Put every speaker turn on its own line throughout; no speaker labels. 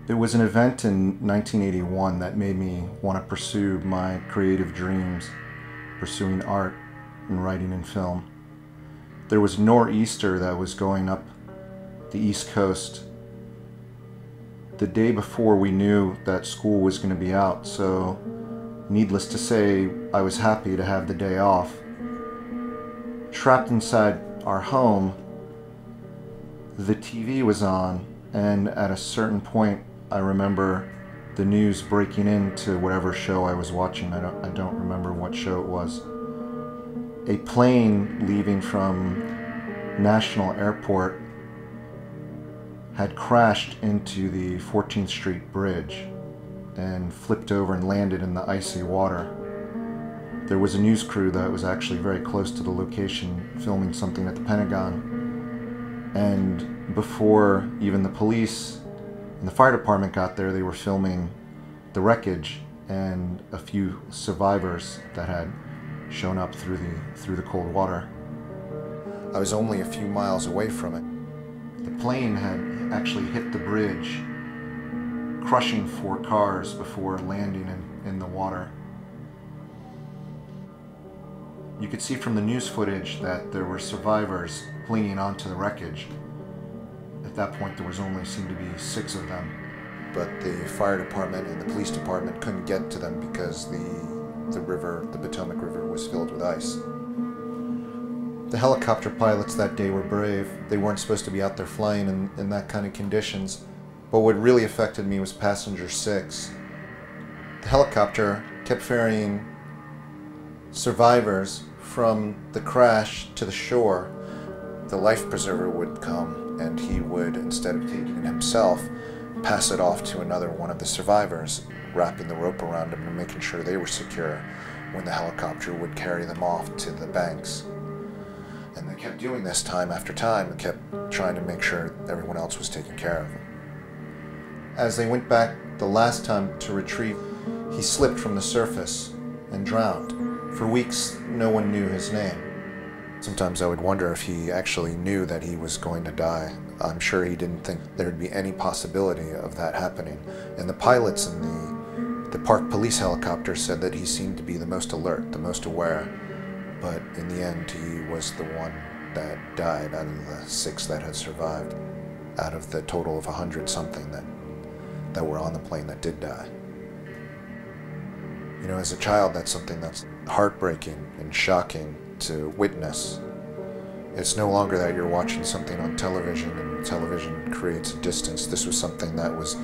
It was an event in 1981 that made me want to pursue my creative dreams, pursuing art and writing and film. There was a nor'easter that was going up the East Coast the day before we knew that school was going to be out, so needless to say, I was happy to have the day off. Trapped inside our home, the TV was on, and at a certain point, I remember the news breaking into whatever show I was watching. I don't remember what show it was. A plane leaving from National Airport had crashed into the 14th Street Bridge and flipped over and landed in the icy water. There was a news crew that was actually very close to the location filming something at the Pentagon. And before even the police and the fire department got there, they were filming the wreckage and a few survivors that had shown up through the cold water. I was only a few miles away from it. The plane had actually hit the bridge, crushing 4 cars before landing in the water. You could see from the news footage that there were survivors clinging onto the wreckage. At that point, there was only seemed to be 6 of them. But the fire department and the police department couldn't get to them because the river, the Potomac River, was filled with ice. The helicopter pilots that day were brave. They weren't supposed to be out there flying in that kind of conditions. But what really affected me was passenger 6. The helicopter kept ferrying survivors from the crash to the shore. The life preserver would come and he would, instead of taking it himself, pass it off to another one of the survivors, wrapping the rope around them and making sure they were secure when the helicopter would carry them off to the banks. And they kept doing this time after time and kept trying to make sure everyone else was taken care of. As they went back the last time to retrieve, he slipped from the surface and drowned. For weeks, no one knew his name. Sometimes I would wonder if he actually knew that he was going to die. I'm sure he didn't think there would be any possibility of that happening. And the pilots in the park police helicopter said that he seemed to be the most alert, the most aware. But in the end, he was the one that died out of the 6 that had survived, out of the total of 100-something that were on the plane that did die. You know, as a child, that's something that's heartbreaking and shocking to witness. It's no longer that you're watching something on television and television creates a distance. This was something that was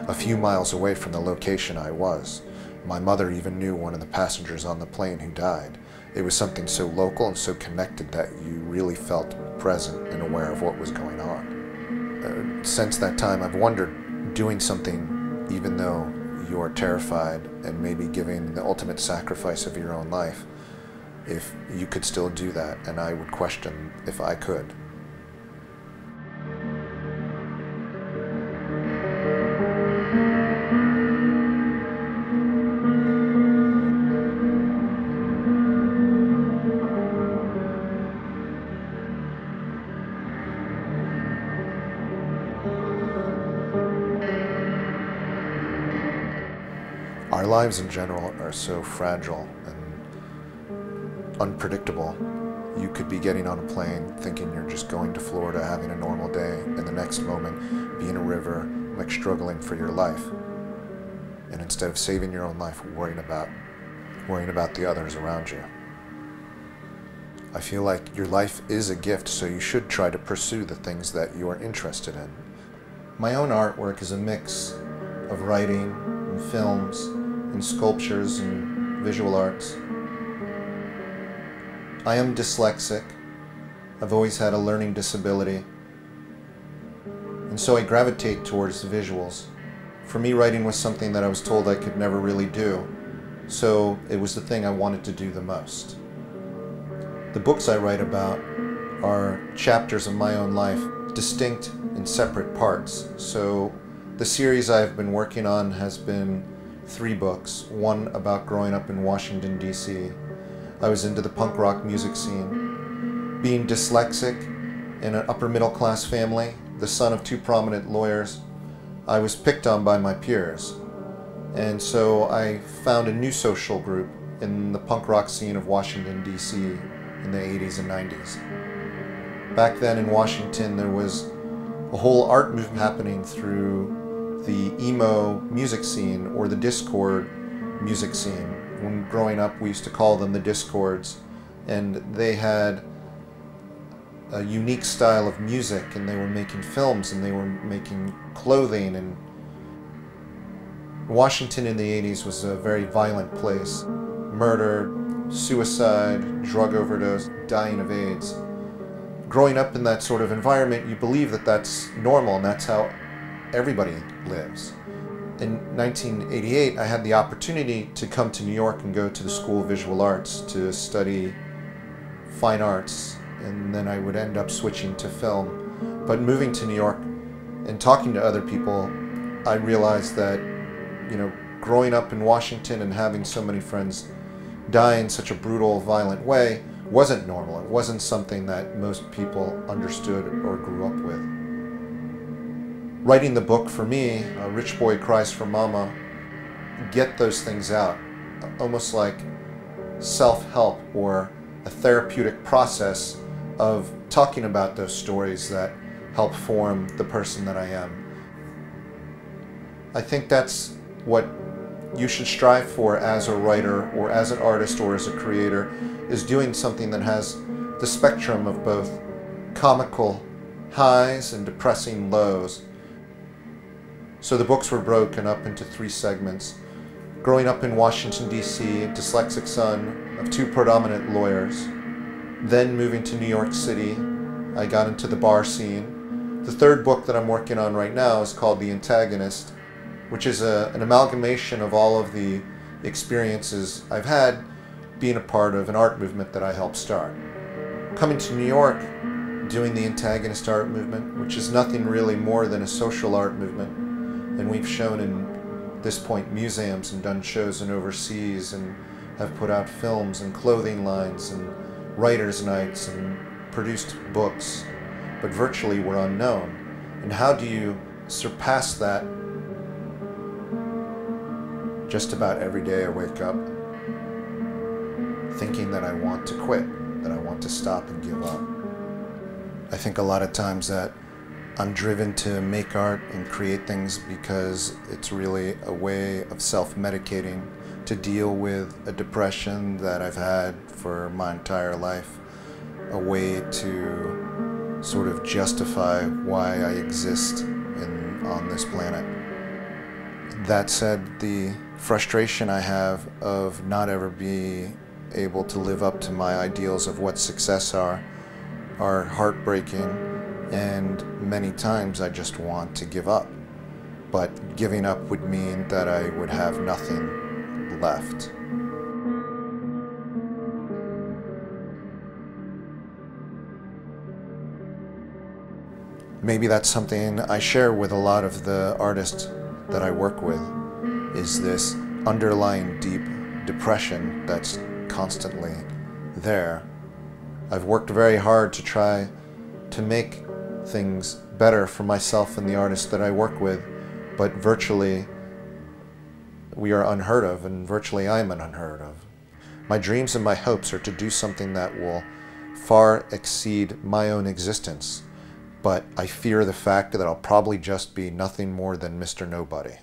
a few miles away from the location I was. My mother even knew one of the passengers on the plane who died. It was something so local and so connected that you really felt present and aware of what was going on. Since that time, I've wondered, doing something even though you're terrified and maybe giving the ultimate sacrifice of your own life, if you could still do that, and I would question if I could. Our lives in general are so fragile and unpredictable. You could be getting on a plane thinking you're just going to Florida having a normal day, and the next moment be in a river like struggling for your life. And instead of saving your own life, worrying about the others around you. I feel like your life is a gift, so you should try to pursue the things that you are interested in. My own artwork is a mix of writing and films and sculptures and visual arts. I am dyslexic. I've always had a learning disability, and so I gravitate towards the visuals. For me, writing was something that I was told I could never really do, so it was the thing I wanted to do the most. The books I write about are chapters of my own life, distinct in separate parts. So the series I've been working on has been 3 books, one about growing up in Washington, D.C. I was into the punk rock music scene. Being dyslexic in an upper middle class family, the son of 2 prominent lawyers, I was picked on by my peers. And so I found a new social group in the punk rock scene of Washington, D.C. in the 80s and 90s. Back then in Washington, there was a whole art movement happening through the emo music scene or the Discord music scene. When growing up, we used to call them the Discords, and they had a unique style of music, and they were making films, and they were making clothing. And Washington in the 80s was a very violent place. Murder, suicide, drug overdose, dying of AIDS. Growing up in that sort of environment, you believe that that's normal and that's how everybody lives. In 1988, I had the opportunity to come to New York and go to the School of Visual Arts to study fine arts, and then I would end up switching to film. But moving to New York and talking to other people, I realized that, growing up in Washington and having so many friends die in such a brutal, violent way wasn't normal. It wasn't something that most people understood or grew up with. Writing the book for me, A Rich Boy Cries for Mama, get those things out, almost like self-help or a therapeutic process of talking about those stories that help form the person that I am. I think that's what you should strive for as a writer or as an artist or as a creator, is doing something that has the spectrum of both comical highs and depressing lows. So the books were broken up into 3 segments. Growing up in Washington, D.C., a dyslexic son of 2 predominant lawyers. Then moving to New York City, I got into the bar scene. The 3rd book that I'm working on right now is called The Antagonist, which is an amalgamation of all of the experiences I've had being a part of an art movement that I helped start. Coming to New York, doing the Antagonist art movement, which is nothing really more than a social art movement, and we've shown in this point museums and done shows in overseas and have put out films and clothing lines and writers' nights and produced books, but virtually we're unknown. And how do you surpass that? Just about every day I wake up thinking that I want to quit, that I want to stop and give up. I think a lot of times that I'm driven to make art and create things because it's really a way of self-medicating to deal with a depression that I've had for my entire life, a way to sort of justify why I exist on this planet. That said, the frustration I have of not ever being able to live up to my ideals of what success are heartbreaking, and many times I just want to give up. But giving up would mean that I would have nothing left. Maybe that's something I share with a lot of the artists that I work with, is this underlying deep depression that's constantly there. I've worked very hard to try to make things better for myself and the artists that I work with, but virtually we are unheard of, and virtually I'm unheard of. My dreams and my hopes are to do something that will far exceed my own existence, but I fear the fact that I'll probably just be nothing more than Mr. Nobody.